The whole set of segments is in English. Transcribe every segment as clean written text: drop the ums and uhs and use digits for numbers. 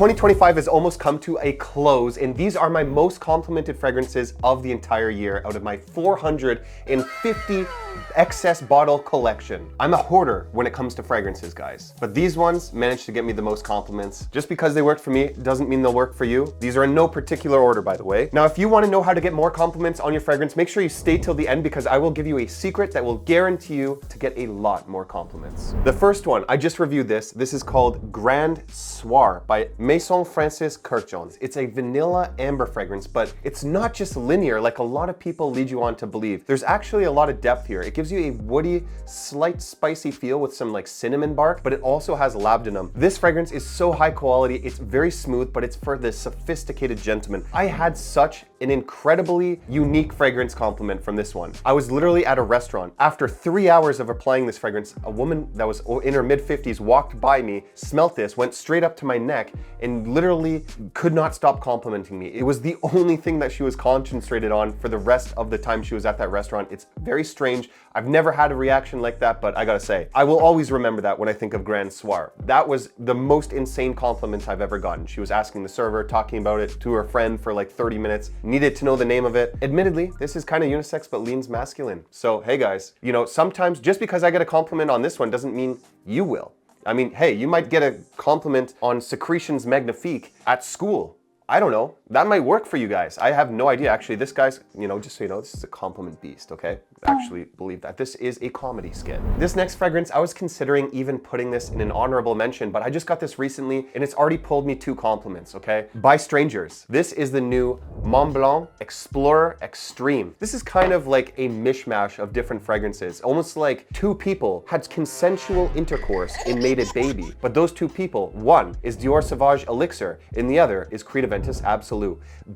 2025 has almost come to a close, and these are my most complimented fragrances of the entire year out of my 450 excess bottle collection. I'm a hoarder when it comes to fragrances, guys, but these ones managed to get me the most compliments. Just because they worked for me doesn't mean they'll work for you. These are in no particular order, by the way. Now, if you want to know how to get more compliments on your fragrance, make sure you stay till the end because I will give you a secret that will guarantee you to get a lot more compliments. The first one, I just reviewed this. This is called Grand Soir by Maison Francis Kurkdjian. It's a vanilla amber fragrance, but it's not just linear like a lot of people lead you on to believe. There's actually a lot of depth here. It gives you a woody, slight spicy feel with some like cinnamon bark, but it also has labdanum. This fragrance is so high quality, it's very smooth, but it's for the sophisticated gentleman. I had such an incredibly unique fragrance compliment from this one. I was literally at a restaurant. After 3 hours of applying this fragrance, a woman that was in her mid-50s walked by me, smelt this, went straight up to my neck, and literally could not stop complimenting me. It was the only thing that she was concentrated on for the rest of the time she was at that restaurant. It's very strange. I've never had a reaction like that, but I gotta say, I will always remember that when I think of Grand Soir. That was the most insane compliment I've ever gotten. She was asking the server, talking about it to her friend for like 30 minutes, needed to know the name of it. Admittedly, this is kind of unisex, but leans masculine. So, hey guys, you know, sometimes just because I get a compliment on this one doesn't mean you will. I mean, hey, you might get a compliment on Secretions Magnifique at school. I don't know. That might work for you guys. I have no idea. Actually, this guy's, you know, just so you know, this is a compliment beast, okay? Actually believe that. This is a comedy skit. This next fragrance, I was considering even putting this in an honorable mention, but I just got this recently and it's already pulled me 2 compliments, okay? By strangers. This is the new Montblanc Explorer Extreme. This is kind of like a mishmash of different fragrances. Almost like 2 people had consensual intercourse and made a baby. But those 2 people, one is Dior Sauvage Elixir and the other is Creed Aventus Absolu.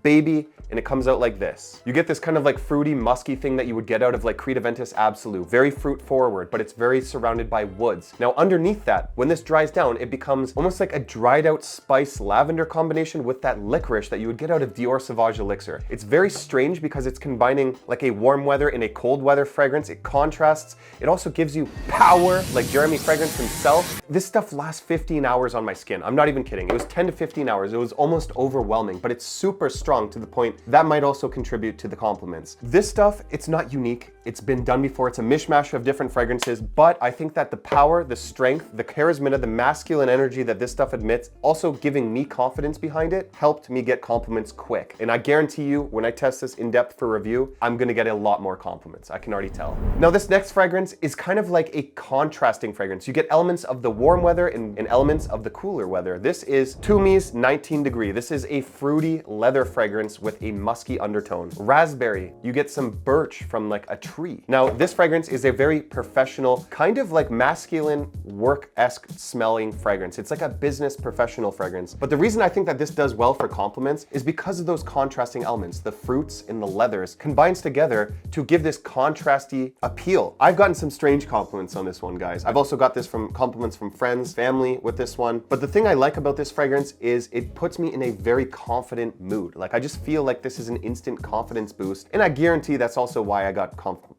Baby, and it comes out like this. You get this kind of like fruity, musky thing that you would get out of like Creed Aventus Absolu. Very fruit forward, but it's very surrounded by woods. Now underneath that, when this dries down, it becomes almost like a dried out spice lavender combination with that licorice that you would get out of Dior Sauvage Elixir. It's very strange because it's combining like a warm weather and a cold weather fragrance. It contrasts. It also gives you power like Jeremy Fragrance himself. This stuff lasts 15 hours on my skin. I'm not even kidding. It was 10 to 15 hours. It was almost overwhelming, but it's super strong to the point that might also contribute to the compliments. This stuff, it's not unique. It's been done before. It's a mishmash of different fragrances, but I think that the power, the strength, the charisma, the masculine energy that this stuff admits, also giving me confidence behind it, helped me get compliments quick. And I guarantee you, when I test this in depth for review, I'm gonna get a lot more compliments. I can already tell. Now, this next fragrance is kind of like a contrasting fragrance. You get elements of the warm weather and elements of the cooler weather. This is Tumi's 19 Degree. This is a fruity leather fragrance with a musky undertone. Raspberry, you get some birch from like a tree. Now, this fragrance is a very professional, kind of like masculine, work-esque smelling fragrance. It's like a business professional fragrance. But the reason I think that this does well for compliments is because of those contrasting elements. The fruits and the leathers combines together to give this contrasty appeal. I've gotten some strange compliments on this one, guys. I've also got this from compliments from friends, family with this one. But the thing I like about this fragrance is it puts me in a very confident mood. Like I just feel like this is an instant confidence boost. And I guarantee that's also why I got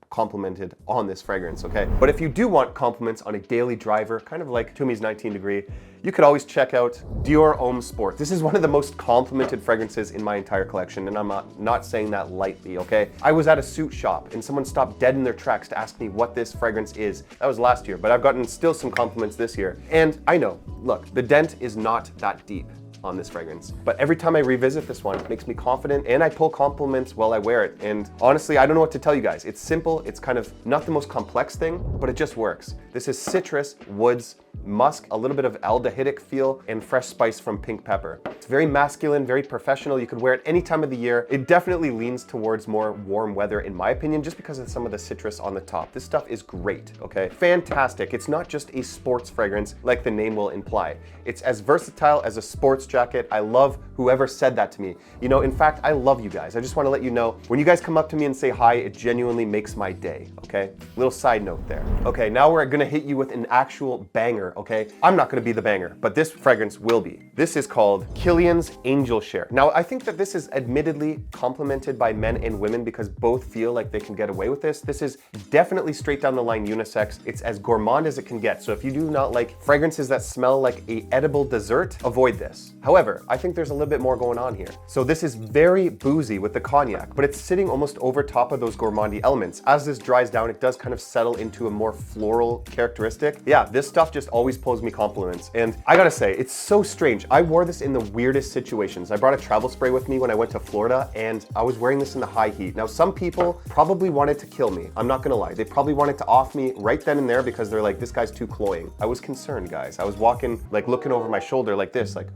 complimented on this fragrance, okay? But if you do want compliments on a daily driver, kind of like Tumi's 19 Degree, you could always check out Dior Homme Sport. This is one of the most complimented fragrances in my entire collection, and I'm not saying that lightly, okay? I was at a suit shop and someone stopped dead in their tracks to ask me what this fragrance is. That was last year, but I've gotten still some compliments this year. And I know, look, the dent is not that deep on this fragrance, but every time I revisit this one, it makes me confident and I pull compliments while I wear it. And honestly, I don't know what to tell you guys. It's simple. It's kind of not the most complex thing, but it just works. This is citrus, woods, musk, a little bit of aldehydic feel, and fresh spice from pink pepper. It's very masculine, very professional. You could wear it any time of the year. It definitely leans towards more warm weather in my opinion, just because of some of the citrus on the top. This stuff is great, okay? Fantastic. It's not just a sports fragrance like the name will imply. It's as versatile as a sports jacket. I love whoever said that to me. You know, in fact, I love you guys. I just want to let you know, when you guys come up to me and say hi, it genuinely makes my day, okay? Little side note there. Okay, now we're gonna hit you with an actual banger, okay? I'm not gonna be the banger, but this fragrance will be. This is called Killian's Angel Share. Now, I think that this is admittedly complimented by men and women because both feel like they can get away with this. This is definitely straight down the line unisex. It's as gourmand as it can get. So if you do not like fragrances that smell like a edible dessert, avoid this. However, I think there's a little bit more going on here. So this is very boozy with the cognac, but it's sitting almost over top of those gourmandy elements. As this dries down, it does kind of settle into a more floral characteristic. Yeah, this stuff just always pulls me compliments. And I gotta say, it's so strange. I wore this in the weirdest situations. I brought a travel spray with me when I went to Florida, and I was wearing this in the high heat. Now, some people probably wanted to kill me. I'm not gonna lie. They probably wanted to off me right then and there because they're like, this guy's too cloying. I was concerned, guys. I was walking, like looking over my shoulder like this, like,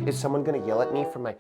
is someone gonna yell at me for my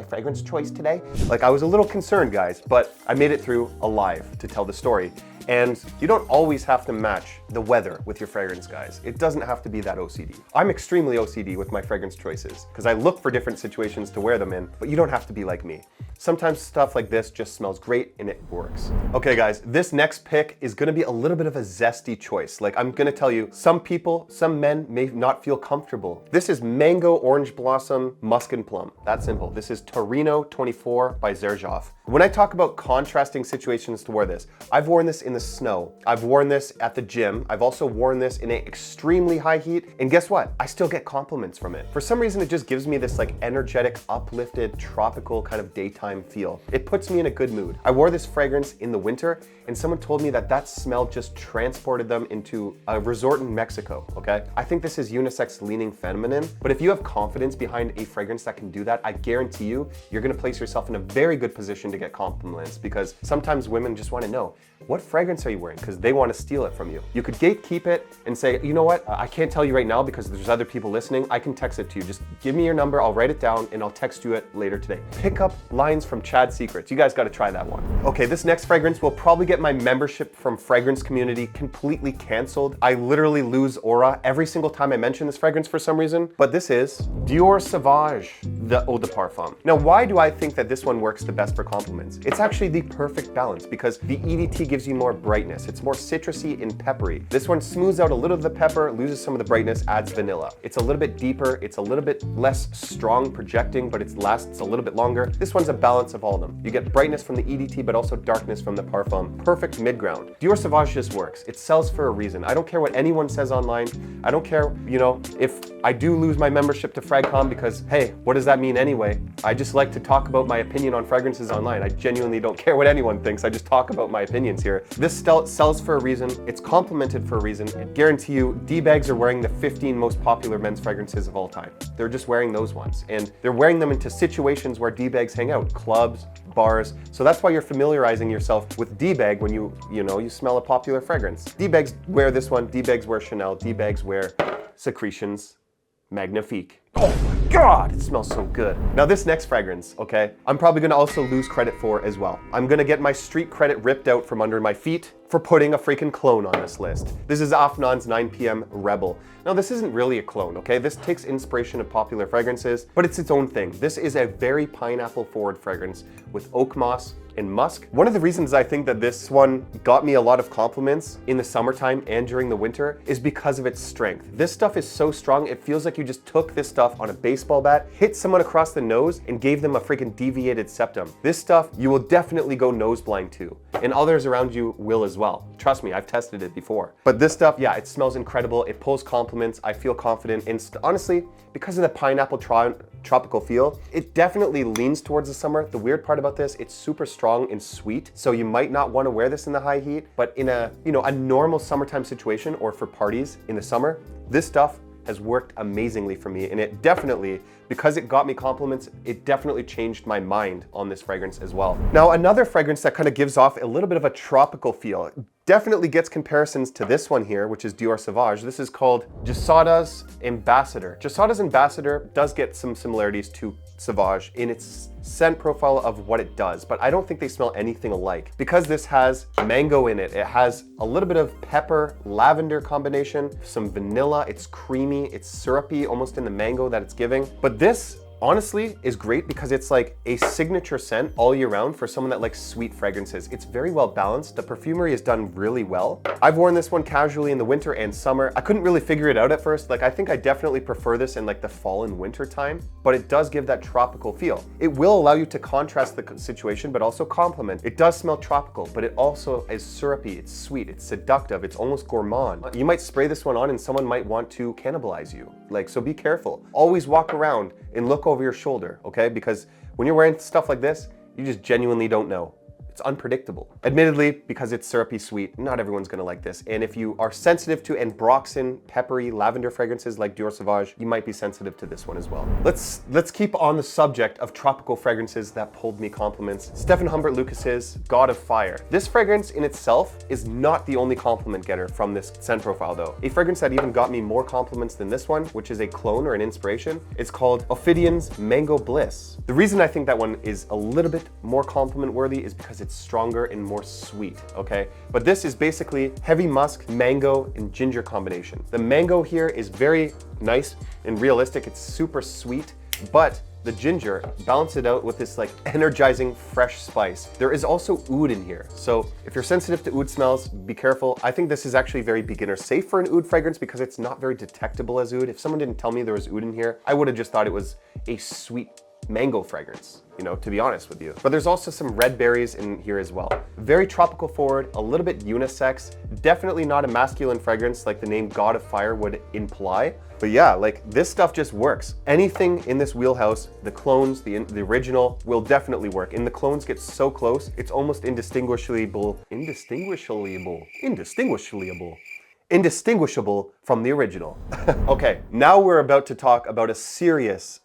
fragrance choice today? Like, I was a little concerned, guys, but I made it through alive to tell the story. And you don't always have to match the weather with your fragrance, guys. It doesn't have to be that OCD. I'm extremely OCD with my fragrance choices because I look for different situations to wear them in, but you don't have to be like me. Sometimes stuff like this just smells great and it works. Okay, guys, this next pick is gonna be a little bit of a zesty choice. Like, I'm gonna tell you, some people, some men may not feel comfortable. This is Mango, Orange Blossom, Musk and Plum. That's simple. This is Torino 24 by XerJoff. When I talk about contrasting situations to wear this, I've worn this in the snow. I've worn this at the gym. I've also worn this in an extremely high heat. And guess what? I still get compliments from it. For some reason, it just gives me this like energetic, uplifted, tropical kind of daytime feel. It puts me in a good mood. I wore this fragrance in the winter and someone told me that that smell just transported them into a resort in Mexico, okay? I think this is unisex leaning feminine, but if you have confidence behind a fragrance that can do that, I guarantee you, you're gonna place yourself in a very good position to get compliments because sometimes women just wanna know, what fragrance are you wearing? Because they want to steal it from you. You could gatekeep it and say, you know what? I can't tell you right now because there's other people listening. I can text it to you. Just give me your number. I'll write it down and I'll text you it later today. Pick up lines from Chad Secrets. You guys got to try that one. Okay, this next fragrance will probably get my membership from fragrance community completely canceled. I literally lose aura every single time I mention this fragrance for some reason, but this is Dior Sauvage Eau de Parfum. Now, why do I think that this one works the best for compliments? It's actually the perfect balance because the EDT gives you more brightness. It's more citrusy and peppery. This one smooths out a little of the pepper, loses some of the brightness, adds vanilla. It's a little bit deeper, it's a little bit less strong projecting, but it lasts a little bit longer. This one's a balance of all of them. You get brightness from the EDT, but also darkness from the parfum. Perfect mid-ground. Dior Sauvage just works. It sells for a reason. I don't care what anyone says online. I don't care, you know, if I do lose my membership to FragCom because, hey, what does that mean anyway? I just like to talk about my opinion on fragrances online. I genuinely don't care what anyone thinks. I just talk about my opinions here. This sells for a reason. It's complimented for a reason. I guarantee you, D-bags are wearing the 15 most popular men's fragrances of all time. They're just wearing those ones. And they're wearing them into situations where D-bags hang out, clubs, bars. So that's why you're familiarizing yourself with D-bag when you smell a popular fragrance. D-bags wear this one, D-bags wear Chanel, D-bags wear Secretions Magnifique. Oh my God, it smells so good. Now this next fragrance, okay, I'm probably gonna also lose credit for as well. I'm gonna get my street credit ripped out from under my feet for putting a freaking clone on this list. This is Afnan's 9 PM Rebel. Now this isn't really a clone, okay? This takes inspiration of popular fragrances, but it's its own thing. This is a very pineapple forward fragrance with oak moss and musk. One of the reasons I think that this one got me a lot of compliments in the summertime and during the winter is because of its strength. This stuff is so strong, it feels like you just took this stuff on a baseball bat, hit someone across the nose, and gave them a freaking deviated septum. This stuff you will definitely go nose blind to, and others around you will as well. Trust me, I've tested it before. But this stuff, yeah, it smells incredible. It pulls compliments. I feel confident, and honestly, because of the pineapple tropical feel, it definitely leans towards the summer. The weird part about this, it's super strong and sweet, so you might not want to wear this in the high heat, but in a normal summertime situation or for parties in the summer, this stuff has worked amazingly for me, and it definitely, because it got me compliments, it definitely changed my mind on this fragrance as well. Now, another fragrance that kind of gives off a little bit of a tropical feel, definitely gets comparisons to this one here, which is Dior Sauvage. This is called Gisada's Ambassador. Gisada's Ambassador does get some similarities to Sauvage in its scent profile of what it does, but I don't think they smell anything alike. Because this has mango in it, it has a little bit of pepper, lavender combination, some vanilla, it's creamy, it's syrupy, almost in the mango that it's giving. But this honestly is great because it's like a signature scent all year round for someone that likes sweet fragrances. It's very well balanced. The perfumery is done really well. I've worn this one casually in the winter and summer. I couldn't really figure it out at first. Like, I think I definitely prefer this in like the fall and winter time, but it does give that tropical feel. It will allow you to contrast the situation, but also complement. It does smell tropical, but it also is syrupy, it's sweet, it's seductive, it's almost gourmand. You might spray this one on and someone might want to cannibalize you. Like, so be careful. Always walk around and look over your shoulder, okay? Because when you're wearing stuff like this, you just genuinely don't know. It's unpredictable. Admittedly, because it's syrupy sweet, not everyone's gonna like this. And if you are sensitive to ambroxan, peppery, lavender fragrances like Dior Sauvage, you might be sensitive to this one as well. Let's keep on the subject of tropical fragrances that pulled me compliments. Stephane Humbert Lucas's God of Fire. This fragrance in itself is not the only compliment getter from this scent profile though. A fragrance that even got me more compliments than this one, which is a clone or an inspiration, is called Ophidian's Mango Bliss. The reason I think that one is a little bit more compliment worthy is because it's stronger and more sweet, okay? But this is basically heavy musk, mango, and ginger combination. The mango here is very nice and realistic. It's super sweet, but the ginger balance it out with this like energizing fresh spice. There is also oud in here. So if you're sensitive to oud smells, be careful. I think this is actually very beginner safe for an oud fragrance because it's not very detectable as oud. If someone didn't tell me there was oud in here, I would have just thought it was a sweet mango fragrance, you know, to be honest with you. But there's also some red berries in here as well. Very tropical forward, a little bit unisex, definitely not a masculine fragrance like the name God of Fire would imply. But yeah, like this stuff just works. Anything in this wheelhouse, the clones, the original will definitely work. And the clones get so close, it's almost indistinguishable from the original. Okay, now we're about to talk about a serious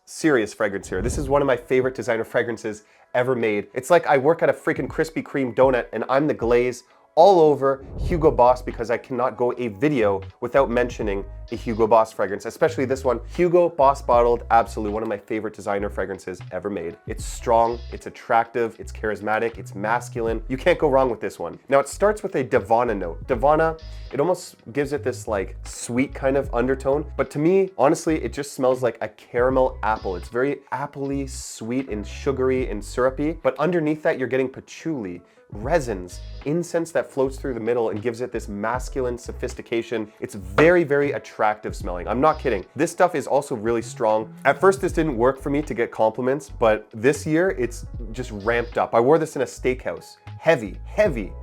fragrance here. This is one of my favorite designer fragrances ever made. It's like I work at a freaking Krispy Kreme donut and I'm the glaze all over Hugo Boss because I cannot go a video without mentioning a Hugo Boss fragrance, especially this one, Hugo Boss Bottled Absolu, one of my favorite designer fragrances ever made. It's strong, it's attractive, it's charismatic, it's masculine. You can't go wrong with this one. Now it starts with a Davana note. Davana, it almost gives it this like sweet kind of undertone, but to me, honestly, it just smells like a caramel apple. It's very appley, sweet and sugary and syrupy, but underneath that you're getting patchouli, resins, incense that floats through the middle and gives it this masculine sophistication. It's very, very attractive smelling. I'm not kidding. This stuff is also really strong. At first, this didn't work for me to get compliments, but this year it's just ramped up. I wore this in a steakhouse. Heavy,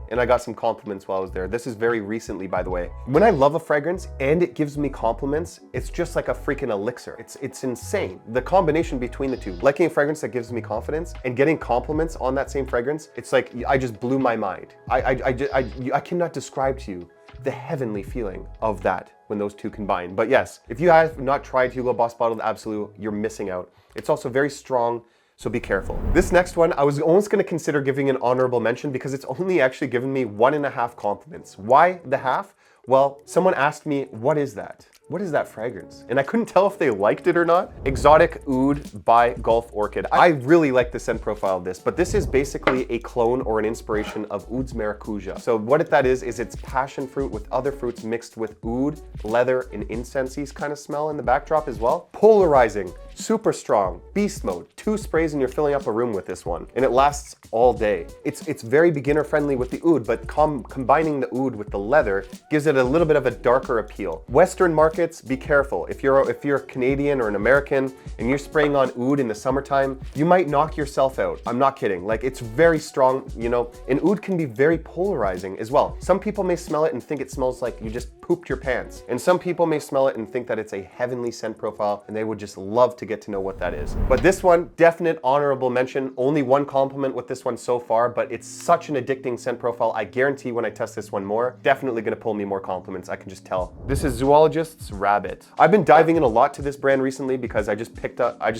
and I got some compliments while I was there. This is very recently, by the way. When I love a fragrance and it gives me compliments, it's just like a freaking elixir. It's insane. The combination between the two, liking a fragrance that gives me confidence and getting compliments on that same fragrance, it's like I just blew my mind. I cannot describe to you the heavenly feeling of that when those two combine. But yes, if you have not tried Hugo Boss Bottled Absolu, you're missing out. It's also very strong, so be careful. This next one, I was almost gonna consider giving an honorable mention because it's only actually given me 1.5 compliments. Why the half? Well, someone asked me, what is that? What is that fragrance? And I couldn't tell if they liked it or not. Exotic Oud by Gulf Orchid. I really like the scent profile of this, but this is basically a clone or an inspiration of Oud's Maracuja. So what that is it's passion fruit with other fruits mixed with oud, leather, and incense-y kind of smell in the backdrop as well. Polarizing, super strong, beast mode, 2 sprays and you're filling up a room with this one. And it lasts all day. It's very beginner friendly with the oud, but combining the oud with the leather gives it a little bit of a darker appeal. Western markets, be careful. If you're Canadian or an American and you're spraying on oud in the summertime, you might knock yourself out. I'm not kidding. Like, it's very strong, you know, and oud can be very polarizing as well. Some people may smell it and think it smells like you just pooped your pants. And some people may smell it and think that it's a heavenly scent profile and they would just love to get to know what that is. But this one, definite honorable mention. Only 1 compliment with this one so far, but it's such an addicting scent profile. I guarantee when I test this one more, definitely gonna pull me more compliments. I can just tell. This is Zoologist Rabbit. I've been diving in a lot to this brand recently because I just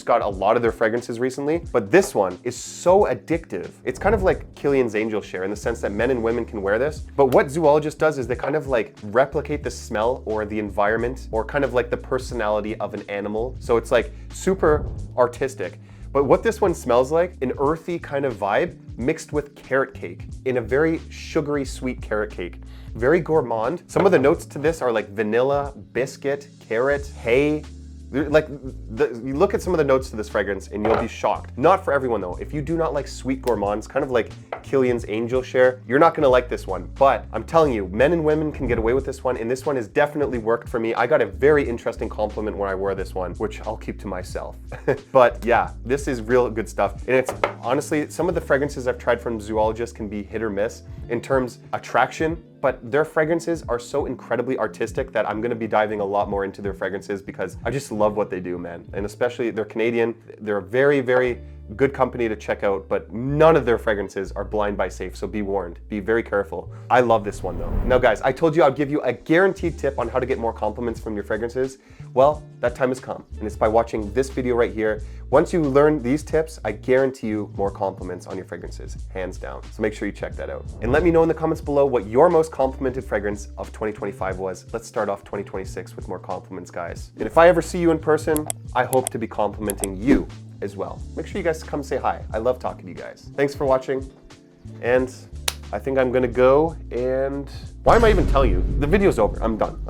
got a lot of their fragrances recently, but this one is so addictive. It's kind of like Killian's Angel Share in the sense that men and women can wear this, but what Zoologist does is they kind of like replicate the smell or the environment or kind of like the personality of an animal. So it's like super artistic. But what this one smells like, an earthy kind of vibe mixed with carrot cake in a very sugary sweet carrot cake. Very gourmand. Some of the notes to this are like vanilla, biscuit, carrot, hay, Like, you look at some of the notes to this fragrance and you'll be shocked. Not for everyone though. If you do not like sweet gourmands, kind of like Killian's Angel Share, you're not gonna like this one. But I'm telling you, men and women can get away with this one, and this one has definitely worked for me. I got a very interesting compliment when I wore this one, which I'll keep to myself. But yeah, this is real good stuff. And it's honestly, some of the fragrances I've tried from Zoologist can be hit or miss in terms attraction, but their fragrances are so incredibly artistic that I'm gonna be diving a lot more into their fragrances because I just love what they do, man. And especially they're Canadian. They're a very, very good company to check out, but none of their fragrances are blind buy safe, so be warned. Be very careful. I love this one though. Now guys, I told you I'd give you a guaranteed tip on how to get more compliments from your fragrances. Well, that time has come, and it's by watching this video right here. Once you learn these tips, I guarantee you more compliments on your fragrances, hands down. So make sure you check that out. And let me know in the comments below what your most complimented fragrance of 2025 was. Let's start off 2026 with more compliments, guys. And if I ever see you in person, I hope to be complimenting you as well. Make sure you guys come say hi. I love talking to you guys. Thanks for watching. And I think I'm gonna go and... Why am I even telling you? The video's over. I'm done.